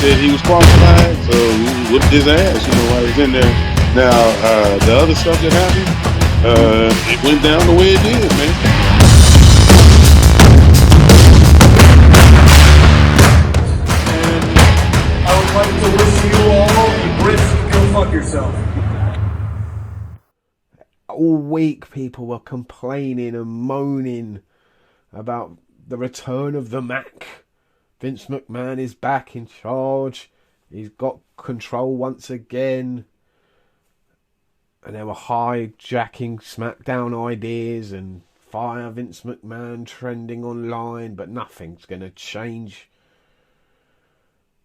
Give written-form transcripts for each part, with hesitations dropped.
said he was qualified, so he whooped his ass, while he's in there. Now, the other stuff that happened, it went down the way it did, man. I would like to wish you all the Brits to go fuck yourself. All week people were complaining and moaning about the return of the Mac. Vince McMahon is back in charge. He's got control once again. And they were hijacking Smackdown ideas and fire Vince McMahon trending online, but nothing's going to change.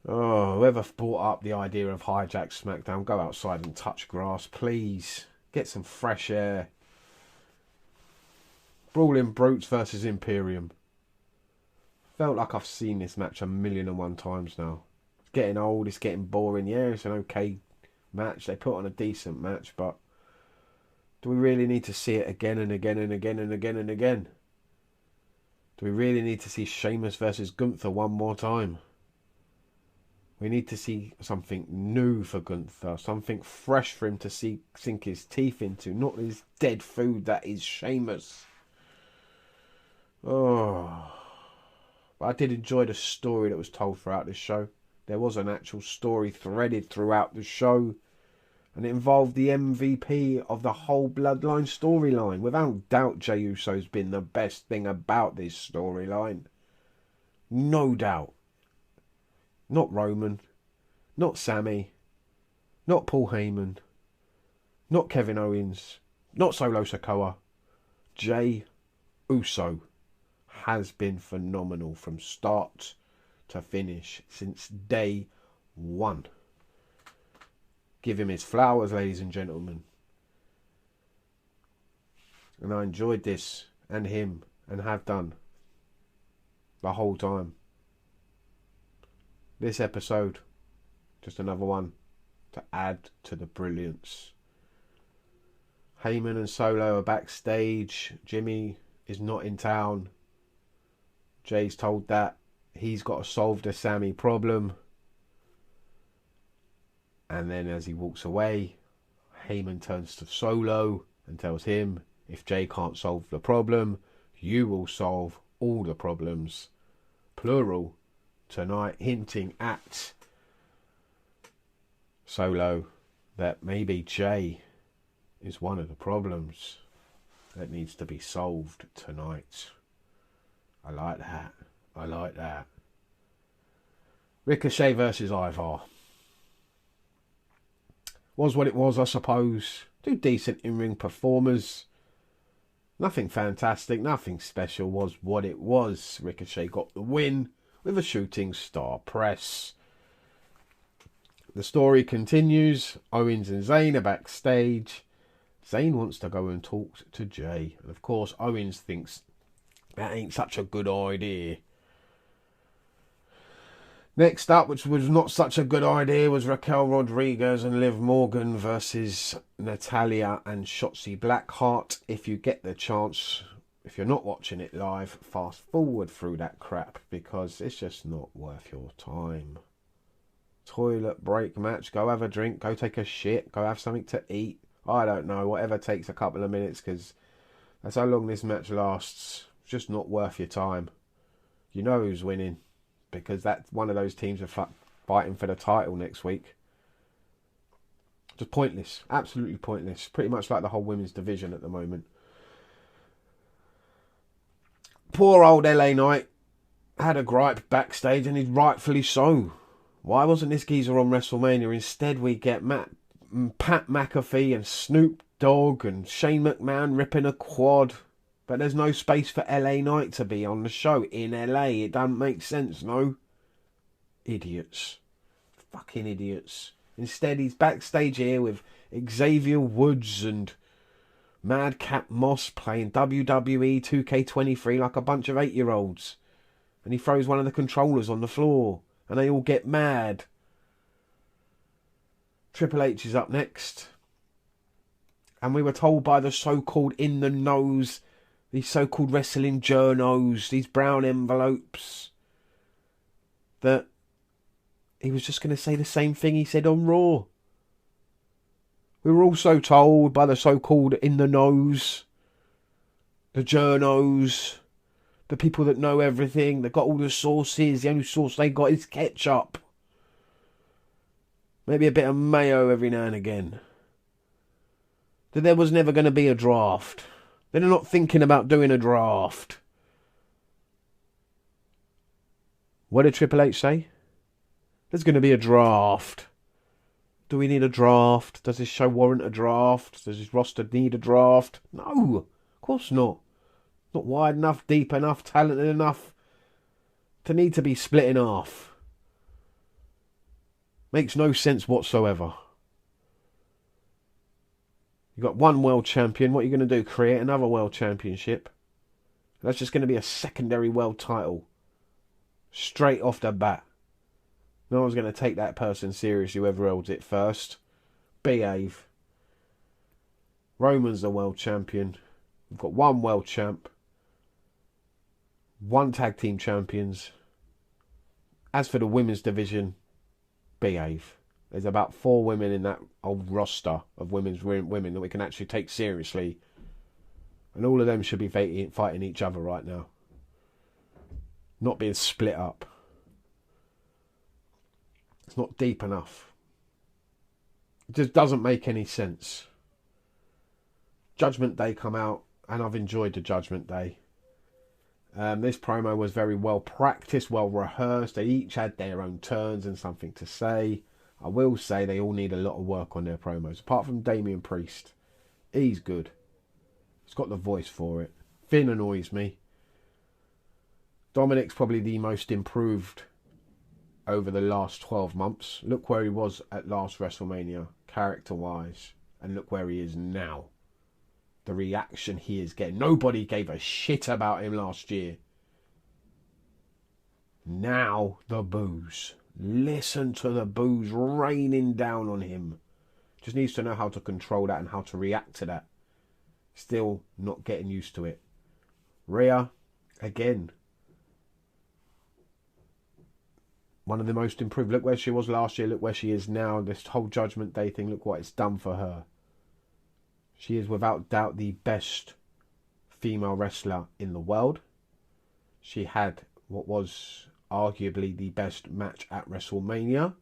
Oh, whoever brought up the idea of hijack Smackdown, go outside and touch grass, please. Get some fresh air. Brawling Brutes versus Imperium. Felt like I've seen this match 1,000,001 times now. It's getting old, it's getting boring. Yeah, it's an okay match. They put on a decent match, but do we really need to see it again and again and again and again and again? Do we really need to see Sheamus versus Gunther one more time? We need to see something new for Gunther, something fresh for him to sink his teeth into, not his dead food that is Sheamus. Oh, but I did enjoy the story that was told throughout this show. There was an actual story threaded throughout the show, and it involved the MVP of the whole Bloodline storyline. Without doubt, Jey Uso's been the best thing about this storyline. No doubt. Not Roman, not Sammy, not Paul Heyman, not Kevin Owens, not Solo Sikoa. Jey Uso has been phenomenal from start to finish since day one. Give him his flowers, ladies and gentlemen. And I enjoyed this and him and have done the whole time. This episode, just another one to add to the brilliance. Heyman and Solo are backstage. Jimmy is not in town. Jay's told that he's got to solve the Sammy problem. And then as he walks away, Heyman turns to Solo and tells him, if Jay can't solve the problem, you will solve all the problems. Plural. Tonight, hinting at Solo that maybe Jay is one of the problems that needs to be solved tonight. I like that. I like that. Ricochet versus Ivar. Was what it was, I suppose. Two decent in-ring performers. Nothing fantastic, nothing special, was what it was. Ricochet got the win with a shooting star press. The story continues. Owens and Zayn are backstage. Zayn wants to go and talk to Jay. And of course, Owens thinks that ain't such a good idea. Next up, which was not such a good idea, was Raquel Rodriguez and Liv Morgan versus Natalya and Shotzi Blackheart. If you get the chance, if you're not watching it live, fast forward through that crap because it's just not worth your time. Toilet break match. Go have a drink. Go take a shit. Go have something to eat. I don't know. Whatever takes a couple of minutes because that's how long this match lasts. It's just not worth your time. You know who's winning because that's one of those teams are fighting for the title next week. Just pointless. Absolutely pointless. Pretty much like the whole women's division at the moment. Poor old LA Knight had a gripe backstage, and he's rightfully so. Why wasn't this geezer on WrestleMania? Instead, we get Pat McAfee and Snoop Dogg and Shane McMahon ripping a quad. But there's no space for LA Knight to be on the show in LA. It doesn't make sense, no? Idiots. Fucking idiots. Instead, he's backstage here with Xavier Woods and Madcap Moss playing WWE 2K23 like a bunch of 8-year-olds. And he throws one of the controllers on the floor. And they all get mad. Triple H is up next. And we were told by the so-called in-the-knows, these so-called wrestling journos, these brown envelopes, that he was just going to say the same thing he said on Raw. We were also told by the so-called in the knows, the journos, the people that know everything, that got all the sources, the only source they got is ketchup. Maybe a bit of mayo every now and again. That there was never going to be a draft. They're not thinking about doing a draft. What did Triple H say? There's going to be a draft. Do we need a draft? Does this show warrant a draft? Does this roster need a draft? No, of course not. Not wide enough, deep enough, talented enough to need to be split in half. Makes no sense whatsoever. You've got one world champion. What are you going to do? Create another world championship? That's just going to be a secondary world title. Straight off the bat. No one's going to take that person seriously, whoever holds it first. Behave. Roman's the world champion. We've got one world champ. One tag team champions. As for the women's division, behave. There's about 4 women in that old roster of women that we can actually take seriously. And all of them should be fighting each other right now. Not being split up. It's not deep enough. It just doesn't make any sense. Judgment Day come out, and I've enjoyed the Judgment Day. This promo was very well practiced, well rehearsed. They each had their own turns and something to say. I will say they all need a lot of work on their promos. Apart from Damian Priest. He's good. He's got the voice for it. Finn annoys me. Dominic's probably the most improved over the last 12 months. Look where he was at last WrestleMania, character-wise. And look where he is now. The reaction he is getting. Nobody gave a shit about him last year. Now, the boos. Listen to the boos raining down on him. Just needs to know how to control that and how to react to that. Still not getting used to it. Rhea, again. One of the most improved. Look where she was last year. Look where she is now. This whole Judgment Day thing. Look what it's done for her. She is without doubt the best female wrestler in the world. She had what was arguably the best match at WrestleMania.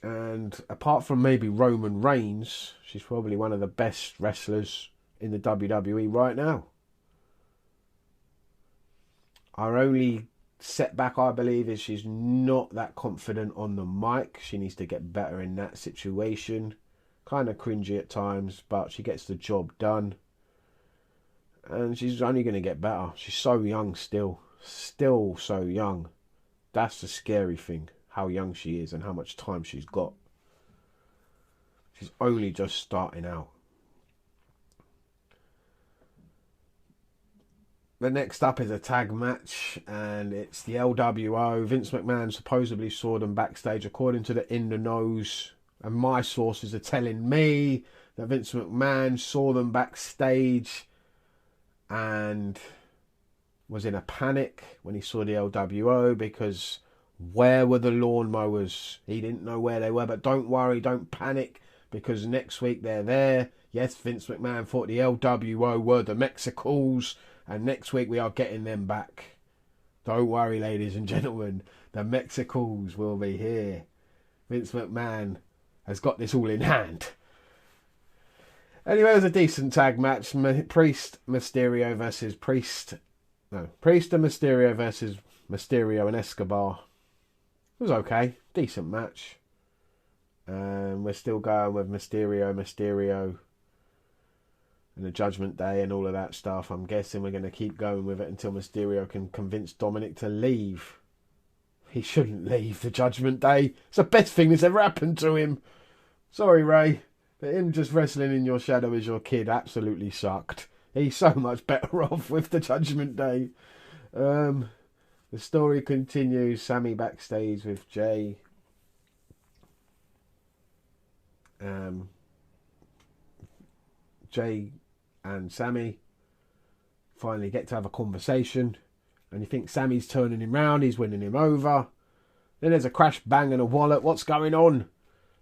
And apart from maybe Roman Reigns, she's probably one of the best wrestlers in the WWE right now. Our only setback, I believe, is she's not that confident on the mic. She needs to get better in that situation. Kind of cringy at times, but she gets the job done. And she's only going to get better. She's so young still. Still so young. That's the scary thing. How young she is and how much time she's got. She's only just starting out. The next up is a tag match, and it's the LWO. Vince McMahon supposedly saw them backstage, according to the In the Knows. And my sources are telling me that Vince McMahon saw them backstage and was in a panic when he saw the LWO, because where were the lawnmowers? He didn't know where they were, but don't worry, don't panic, because next week they're there. Yes, Vince McMahon thought the LWO were the Mexicals, and next week we are getting them back. Don't worry, ladies and gentlemen, the Mexicals will be here. Vince McMahon has got this all in hand. Anyway, it was a decent tag match. Priest and Mysterio versus Mysterio and Escobar. It was okay. Decent match. And we're still going with Mysterio and the Judgment Day and all of that stuff. I'm guessing we're going to keep going with it until Mysterio can convince Dominic to leave. He shouldn't leave the Judgment Day. It's the best thing that's ever happened to him. Sorry, Ray, but him just wrestling in your shadow as your kid absolutely sucked. He's so much better off with the Judgment Day. The story continues. Sammy backstage with Jay. Jay and Sammy finally get to have a conversation, And you think Sammy's turning him round, he's winning him over. Then there's a crash bang and a wallet. What's going on?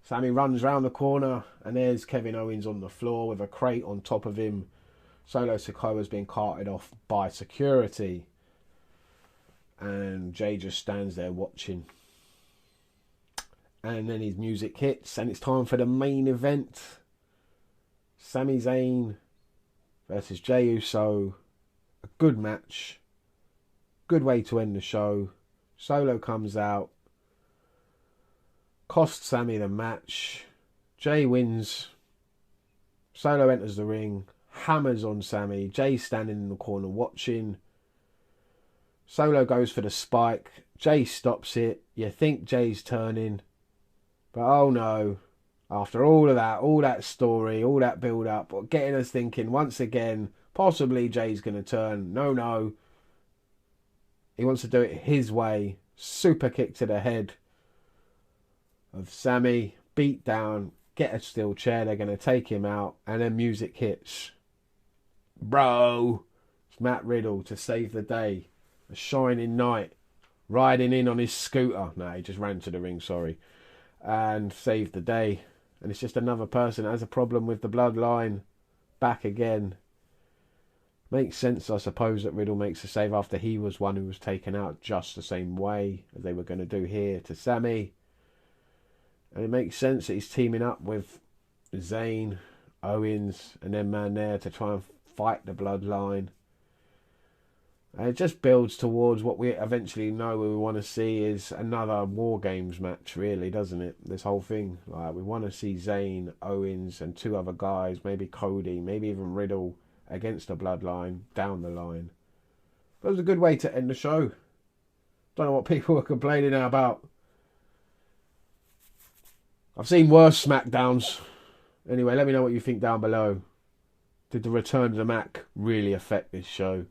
Sammy runs round the corner and there's Kevin Owens on the floor with a crate on top of him. Solo Sikoa's being carted off by security. And Jay just stands there watching. And then his music hits and it's time for the main event. Sami Zayn versus Jey Uso. A good match. Good way to end the show. Solo comes out. Costs Sammy the match. Jay wins. Solo enters the ring. Hammers on Sammy. Jay's standing in the corner watching. Solo goes for the spike. Jay stops it. You think Jay's turning. But oh no. After all of that, all that story, all that build up, getting us thinking once again, possibly Jay's going to turn. No. He wants to do it his way. Super kick to the head of Sammy. Beat down. Get a steel chair. They're going to take him out. And then music hits. Bro. It's Matt Riddle to save the day. A shining knight. Riding in on his scooter. No, he just ran to the ring, sorry. And saved the day. And it's just another person that has a problem with the bloodline. Back again. Makes sense, I suppose, that Riddle makes a save after he was one who was taken out just the same way as they were going to do here to Sammy. And it makes sense that he's teaming up with Zayn, Owens, and them man there to try and fight the bloodline. And it just builds towards what we eventually know we want to see is another War Games match, really, doesn't it? This whole thing. Like, we want to see Zayn, Owens, and two other guys, maybe Cody, maybe even Riddle, against the bloodline down the line. But it was a good way to end the show. Don't know what people were complaining about. I've seen worse Smackdowns. Anyway, let me know what you think down below. Did the return to Mac really affect this show?